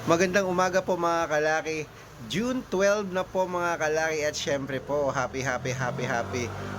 Magandang umaga po mga kalaki. June 12 na po mga kalaki at syempre po happy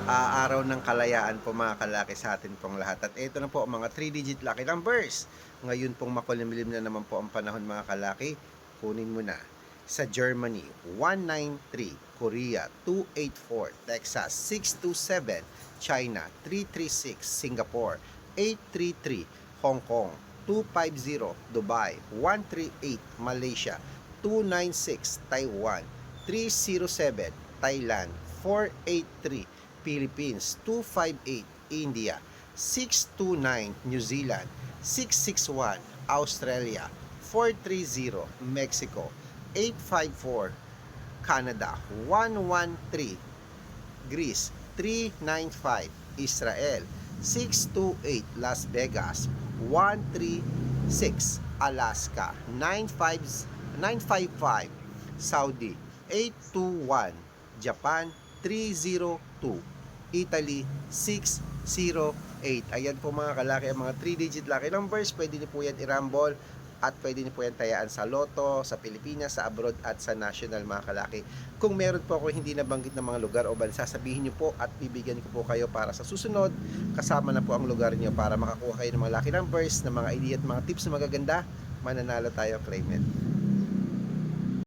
araw ng kalayaan po mga kalaki sa atin pong lahat. At ito na po ang mga 3-digit lucky numbers. Ngayon pong makulimlim na naman po ang panahon mga kalaki. Kunin mo na. Sa Germany, 193, Korea, 284, Texas, 627, China, 336, Singapore, 833, Hong Kong, 250, Dubai, 138, Malaysia, 296, Taiwan, 307, Thailand, 483, Philippines, 258, India, 629, New Zealand, 661, Australia, 430, Mexico, 854, Canada, 113, Greece, 395, Israel, 628, Las Vegas, 136, Alaska, 955, Saudi, 821, Japan, 302, Italy, 608. Ayan po mga kalaki ang mga 3-digit lucky numbers. Pwede niyo po yan i-rumble at pwede niyo po yan tayaan sa Lotto, sa Pilipinas, sa abroad at sa national mga kalaki. Kung meron po ako hindi nabanggit na mga lugar o bansa, sabihin niyo po at bibigyan ko po kayo para sa susunod. Kasama na po ang lugar niyo para makakuha kayo ng mga lucky numbers, ng mga idea at mga tips na magaganda. Mananalo tayo, claim it.